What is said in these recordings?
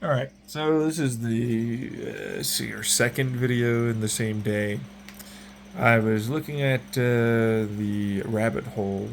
Alright, so this is the our second video in the same day. I was looking at the rabbit hole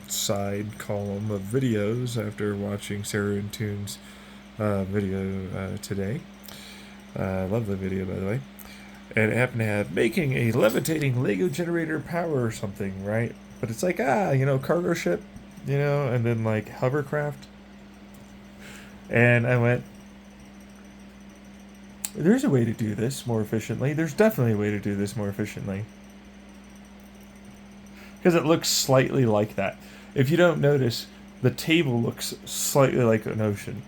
side column of videos after watching Sarah and Toon's video today. I love the video, by the way. And it happened to have making a levitating Lego generator power or something, right? But it's like, cargo ship, and then like hovercraft. And I went, there's a way to do this more efficiently. There's definitely a way to do this more efficiently. Because it looks slightly like that. If you don't notice, the table looks slightly like an ocean.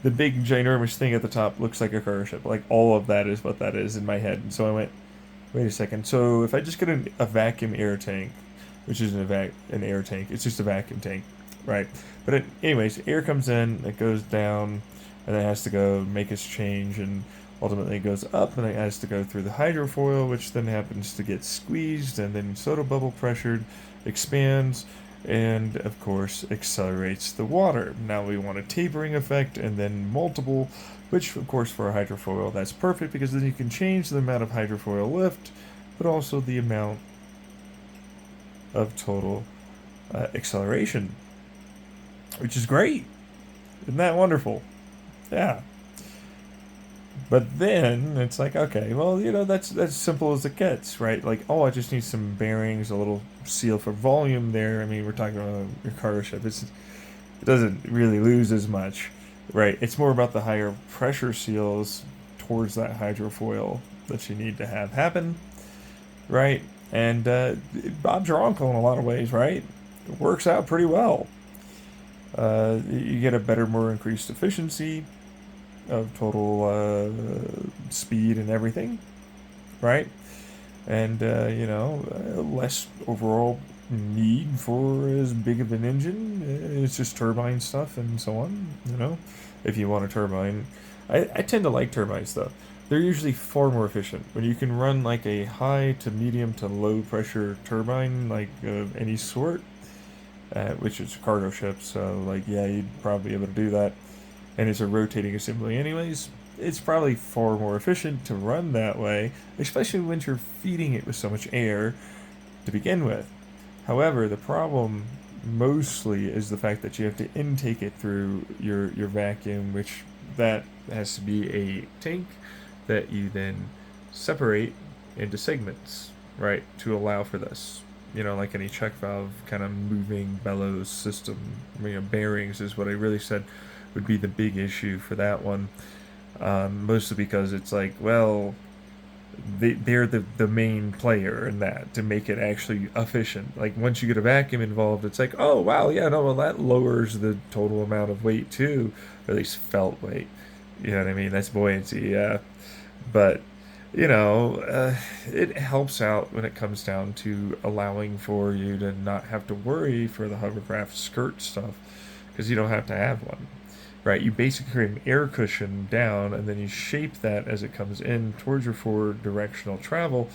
The big ginormous thing at the top looks like a cargo ship. Like all of that is what that is in my head. And so I went, wait a second. So if I just get a vacuum air tank, which isn't an air tank, it's just a vacuum tank, right? But anyways, air comes in, it goes down, and then it has to go make its change, and ultimately it goes up, and it has to go through the hydrofoil, which then happens to get squeezed, and then soda bubble pressured, expands, and of course accelerates the water. Now we want a tapering effect, and then multiple, which of course for a hydrofoil that's perfect because then you can change the amount of hydrofoil lift, but also the amount of total acceleration, which is great. Isn't that wonderful? Yeah. But then it's like, okay, well, that's simple as it gets, right? Like, oh, I just need some bearings, a little seal for volume there. I mean, we're talking about your cargo ship. It doesn't really lose as much, right? It's more about the higher pressure seals towards that hydrofoil that you need to have happen, right? And Bob's your uncle in a lot of ways, right? It works out pretty well. You get a better, more increased efficiency of total speed and everything, right? And less overall need for as big of an engine. It's just turbine stuff and so on. If you want a turbine, I tend to like turbines though. They're usually far more efficient when you can run like a high to medium to low pressure turbine, like any sort, which is a cargo ship. So like, yeah, you'd probably be able to do that, and it's a rotating assembly anyways. It's probably far more efficient to run that way, especially when you're feeding it with so much air to begin with. However, the problem mostly is the fact that you have to intake it through your vacuum, which that has to be a tank that you then separate into segments, right, to allow for this. Like any check valve kind of moving bellows system. Bearings is what I really said would be the big issue for that one. Mostly because it's like, well, they're the main player in that to make it actually efficient. Like once you get a vacuum involved, it's like, oh wow, yeah, no, well that lowers the total amount of weight too, or at least felt weight. You know what I mean? That's buoyancy, yeah. But it helps out when it comes down to allowing for you to not have to worry for the hovercraft skirt stuff, because you don't have to have one, right? You basically create an air cushion down, and then you shape that as it comes in towards your forward directional travel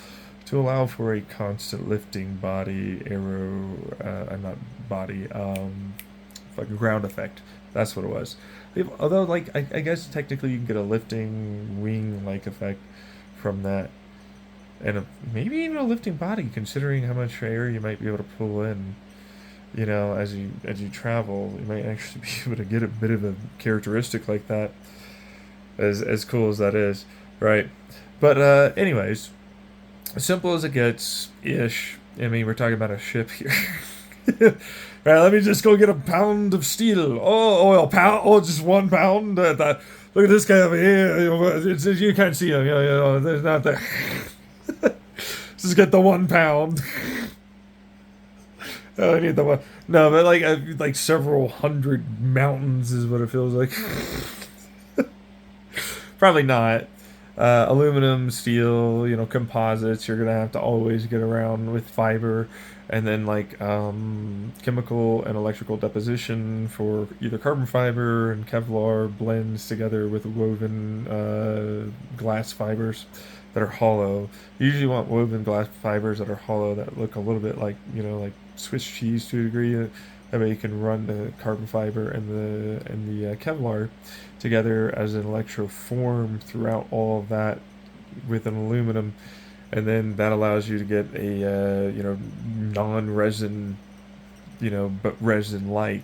to allow for a constant lifting body not body, like a ground effect. That's what it was. Although, like, I guess technically you can get a lifting wing-like effect from that, and maybe even a lifting body, considering how much air you might be able to pull in. As you travel, you might actually be able to get a bit of a characteristic like that, as cool as that is, right? But anyways, as simple as it gets, ish. I mean, we're talking about a ship here. Right, let me just go get a pound of steel. Oh, a pound. Oh, just 1 pound. Look at this guy over here. You can't see him. There's not there. Just get the 1 pound. Oh, I need the one. No, but like several hundred mountains is what it feels like. Probably not. Aluminum, steel, composites. You're gonna have to always get around with fiber, and then like chemical and electrical deposition for either carbon fiber and Kevlar blends together with woven glass fibers that are hollow. You usually want woven glass fibers that are hollow that look a little bit like like Swiss cheese to a degree. That way you can run the carbon fiber and the Kevlar together as an electroform throughout all of that with an aluminum, and then that allows you to get a non-resin, but resin-like,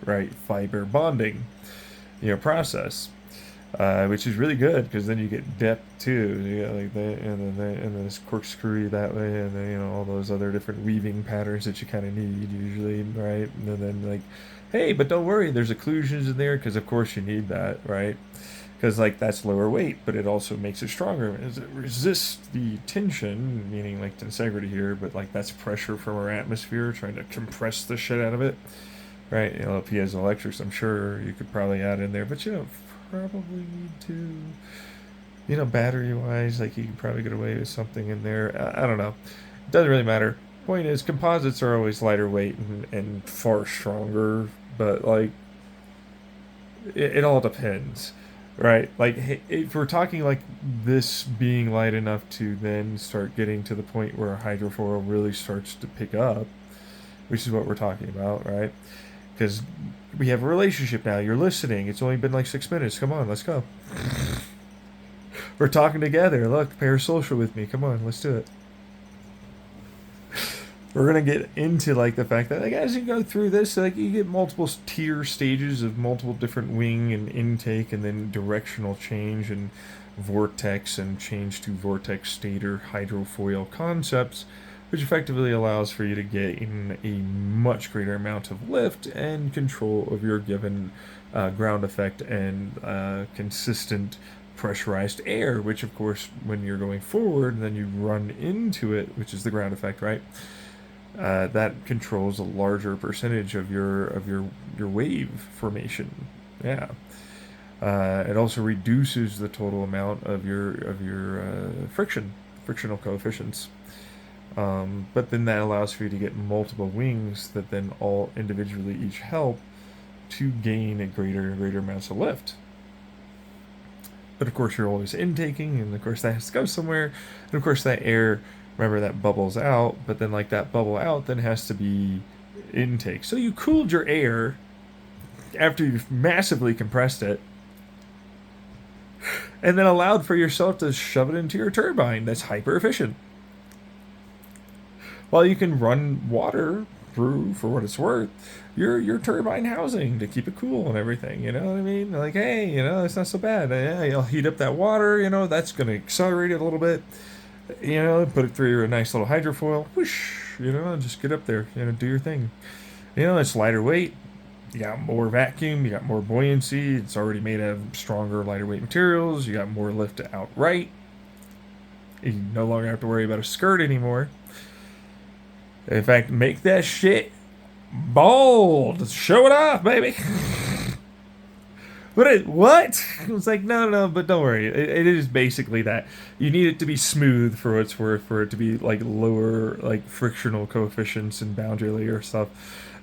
right, fiber bonding, process, which is really good because then you get depth too. You get like that, and then this corkscrew that way, and then all those other different weaving patterns that you kind of need usually, right? And then like, hey, but don't worry, there's occlusions in there because of course you need that, right? Because like that's lower weight, but it also makes it stronger as it resists the tension, meaning like tensegrity here, but like that's pressure from our atmosphere trying to compress the shit out of it, right? Piezoelectrics, I'm sure you could probably add in there, but probably need to, battery wise, like you can probably get away with something in there. I don't know. It doesn't really matter. Point is, composites are always lighter weight and far stronger, but like it all depends, right? Like if we're talking like this being light enough to then start getting to the point where hydrofoil really starts to pick up, which is what we're talking about, right? Because we have a relationship now. You're listening. It's only been like 6 minutes. Come on, let's go. We're talking together. Look, parasocial with me. Come on, let's do it. We're gonna get into like the fact that like as you go through this, like you get multiple tier stages of multiple different wing and intake, and then directional change and vortex and change to vortex stator hydrofoil concepts, which effectively allows for you to get in a much greater amount of lift and control of your given ground effect and consistent pressurized air, which of course when you're going forward and then you run into it, which is the ground effect, right? That controls a larger percentage of your wave formation. Yeah. It also reduces the total amount of your frictional coefficients. But then that allows for you to get multiple wings that then all individually each help to gain a greater and greater amounts of lift. But of course you're always intaking, and of course that has to go somewhere, and of course that air, remember, that bubbles out, but then like that bubble out then has to be intake. So you cooled your air after you've massively compressed it, and then allowed for yourself to shove it into your turbine that's hyper efficient. Well, you can run water through, for what it's worth, your turbine housing to keep it cool and everything. You know what I mean? Like, hey, it's not so bad. Yeah, you'll heat up that water. That's going to accelerate it a little bit. Put it through your nice little hydrofoil. Whoosh, just get up there. Do your thing. It's lighter weight. You got more vacuum. You got more buoyancy. It's already made of stronger, lighter weight materials. You got more lift outright. You no longer have to worry about a skirt anymore. In fact, make that shit bold. Show it off, baby. What? It was like, no, but don't worry. It is basically that. You need it to be smooth for what it's worth, for it to be like lower, like frictional coefficients and boundary layer stuff.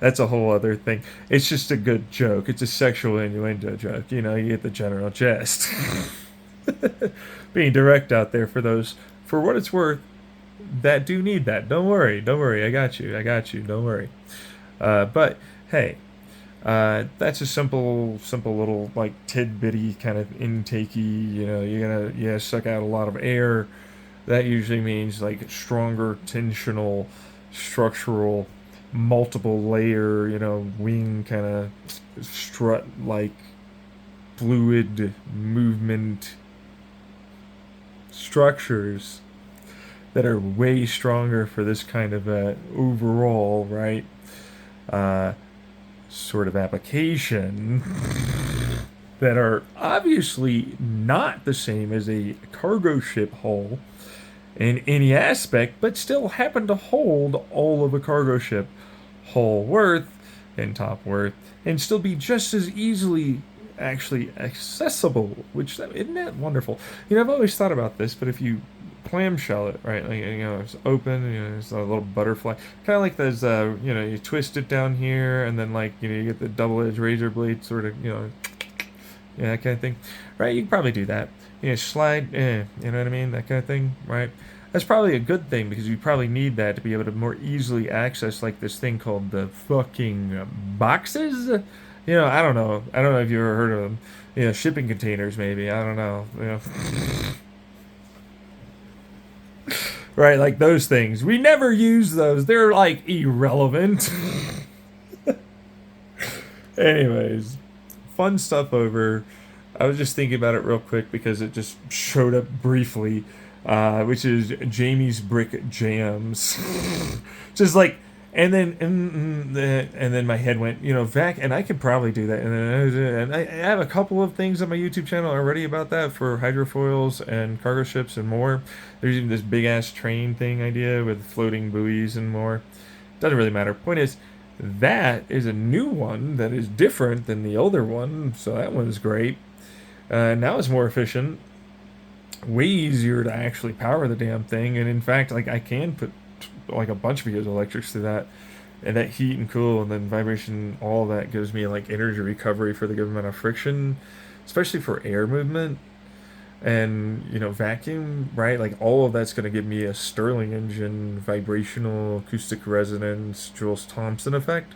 That's a whole other thing. It's just a good joke. It's a sexual innuendo joke. You get the general gist. Being direct out there for those, for what it's worth, that do need that. Don't worry. I got you. Don't worry. But hey, that's a simple little like tidbitty kind of intakey. You're gonna suck out a lot of air. That usually means like stronger tensional, structural, multiple layer. Wing kind of strut like fluid movement structures that are way stronger for this kind of overall, right, sort of application, that are obviously not the same as a cargo ship hull in any aspect, but still happen to hold all of a cargo ship hull worth and top worth, and still be just as easily actually accessible, which, isn't that wonderful? I've always thought about this, but if you clamshell it, right, like, it's open, it's a little butterfly, kind of like those, you twist it down here, and then like, you get the double-edged razor blade sort of, yeah, that kind of thing, right? You can probably do that. Slide, you know what I mean, that kind of thing, right? That's probably a good thing because you probably need that to be able to more easily access like this thing called the fucking boxes. I don't know. I don't know if you ever heard of them. Shipping containers maybe. I don't know. Right, like those things. We never use those. They're like irrelevant. Anyways, fun stuff over. I was just thinking about it real quick because it just showed up briefly, which is Jamie's Brick Jams. Just like, and then my head went, vac, and I could probably do that. And I have a couple of things on my YouTube channel already about that for hydrofoils and cargo ships and more. There's even this big ass train thing idea with floating buoys and more. Doesn't really matter. Point is, that is a new one that is different than the older one, so that one's great. Now it's more efficient, way easier to actually power the damn thing, and in fact, like I can put like a bunch of piezoelectrics through that, and that heat and cool and then vibration, all that gives me like energy recovery for the good amount of friction, especially for air movement and vacuum, right? Like all of that's going to give me a Stirling engine, vibrational acoustic resonance, Jules Thompson effect,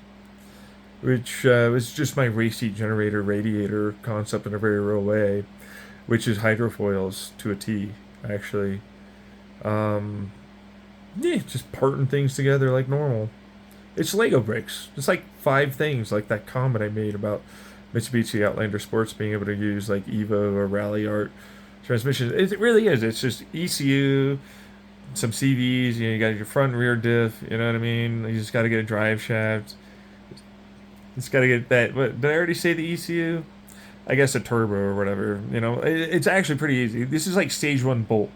which was just my race heat generator radiator concept in a very real way, which is hydrofoils to a T, actually. Um, yeah, just parting things together like normal. It's Lego bricks. It's like 5 things, like that comment I made about Mitsubishi Outlander Sports being able to use like Evo or Rally Art transmissions. It really is. It's just ECU, some CVs. You got your front and rear diff. You know what I mean? You just got to get a drive shaft. It's got to get that. What did I already say? The ECU? I guess a turbo or whatever. It's actually pretty easy. This is like stage one bolt.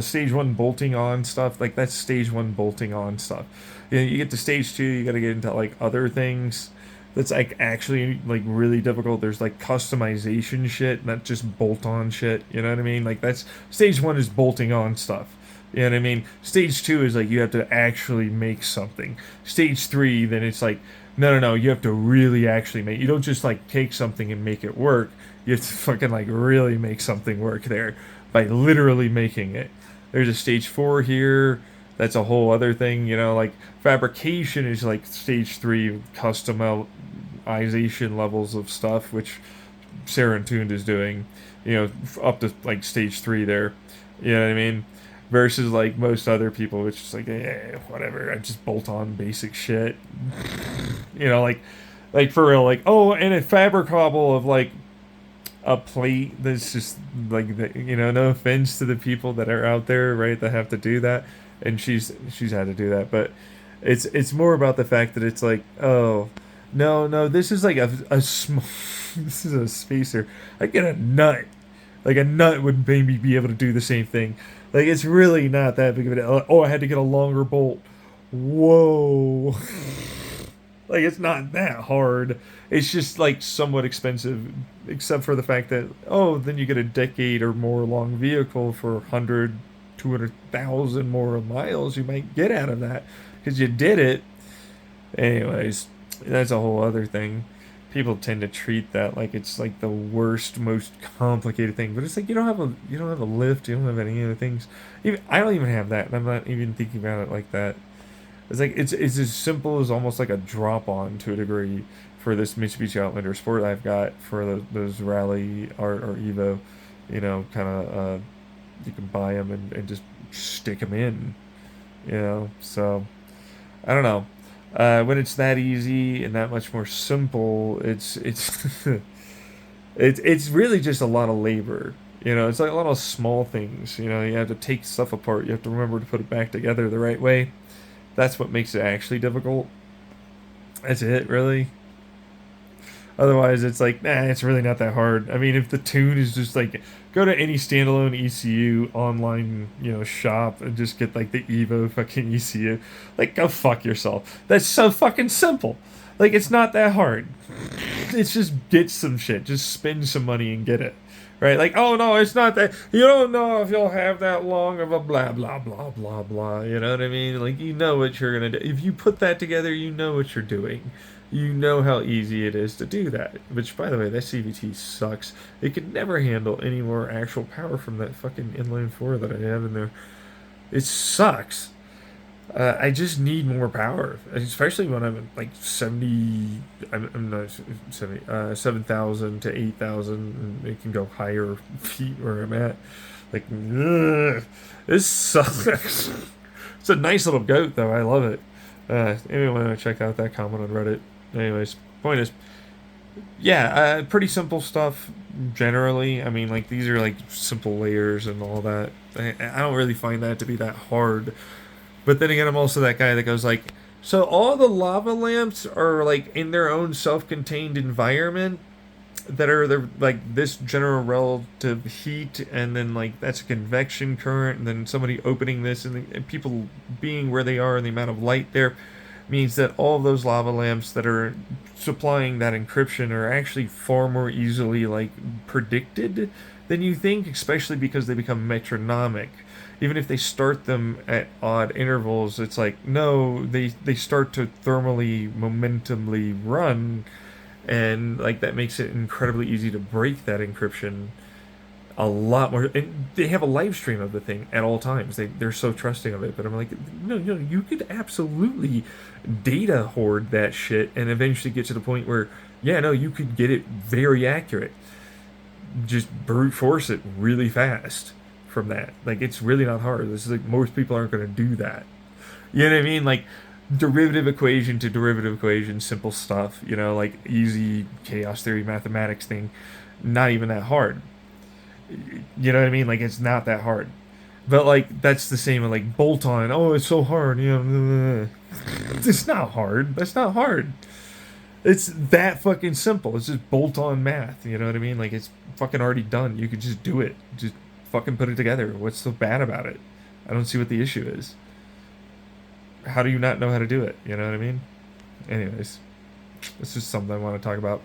Stage one bolting on stuff. Like that's stage one bolting on stuff. You get to stage two, you got to get into like other things. That's like actually like really difficult. There's like customization shit, not just bolt on shit. You know what I mean? Like that's stage one is bolting on stuff. You know what I mean? Stage two is like you have to actually make something. Stage three, then it's like no, you have to really actually make. You don't just like take something and make it work. You have to fucking like really make something work there by literally making it. There's a stage four here. That's a whole other thing. Like fabrication is like stage three customization levels of stuff, which Sarah and Tuned is doing. Up to like stage three there. You know what I mean? Versus like most other people, which is like, whatever. I just bolt on basic shit. Like for real, like and a fabric hobble of like a plate that's just like no offense to the people that are out there, right, that have to do that, and she's had to do that, but it's more about the fact that it's like, oh no, this is like a small this is a spacer. I get a nut. Like a nut would maybe be able to do the same thing. Like it's really not that big of a deal. Oh, I had to get a longer bolt. Whoa. Like it's not that hard. It's just like somewhat expensive, except for the fact that then you get a decade or more long vehicle for 100, 200,000 more miles you might get out of that because you did it. Anyways, that's a whole other thing. People tend to treat that like it's like the worst, most complicated thing, but it's like you don't have a lift, you don't have any other things. Even I don't even have that, and I'm not even thinking about it like that. It's like it's as simple as almost like a drop on to a degree for this Mitsubishi Outlander Sport I've got for those Rally Art or Evo, kind of you can buy them and just stick them in, So I don't know. When it's that easy and that much more simple, it's it's really just a lot of labor. It's like a lot of small things. You have to take stuff apart. You have to remember to put it back together the right way. That's what makes it actually difficult. That's it, really. Otherwise, it's like, it's really not that hard. I mean, if the tune is just like, go to any standalone ECU online, shop and just get like the Evo fucking ECU. Like, go fuck yourself. That's so fucking simple. Like, it's not that hard. It's just get some shit. Just spend some money and get it. Right? Like, oh no, it's not that. You don't know if you'll have that long of a blah, blah, blah, blah, blah. You know what I mean? Like, you know what you're going to do. If you put that together, you know what you're doing. You know how easy it is to do that. Which, by the way, that CVT sucks. It could never handle any more actual power from that fucking inline 4 that I have in there. It sucks. I just need more power, especially when I'm at like 70. I'm not 70, 7,000 to 8,000. And it can go higher feet where I'm at. Like, ugh, this sucks. It's a nice little goat, though. I love it. Anyone want to check out that comment on Reddit? Anyways, point is, yeah, pretty simple stuff generally. I mean, like, these are like simple layers and all that. I don't really find that to be that hard. But then again, I'm also that guy that goes like, so all the lava lamps are like in their own self-contained environment that are they're like this general relative heat, and then like that's a convection current, and then somebody opening this, and people being where they are, and the amount of light there means that all of those lava lamps that are supplying that encryption are actually far more easily like predicted than you think, especially because they become metronomic. Even if they start them at odd intervals, it's like no, they start to thermally momentumly run, and like that makes it incredibly easy to break that encryption a lot more. And they have a live stream of the thing at all times. They're so trusting of it. But I'm like, no, you could absolutely data hoard that shit and eventually get to the point where, yeah, no, you could get it very accurate. Just brute force it really fast from that. Like it's really not hard. This is like most people aren't going to do that. You know what I mean? Like derivative equation to derivative equation, simple stuff. You know, like easy chaos theory mathematics thing. Not even that hard. You know what I mean? Like it's not that hard. But like that's the same with like bolt on. Oh, it's so hard. You know, it's not hard. That's not hard. It's that fucking simple. It's just bolt on math. You know what I mean? Like it's fucking already done. You could just do it. Just fucking put it together. What's so bad about it? I don't see what the issue is. How do you not know how to do it? You know what I mean? Anyways, this is something I want to talk about.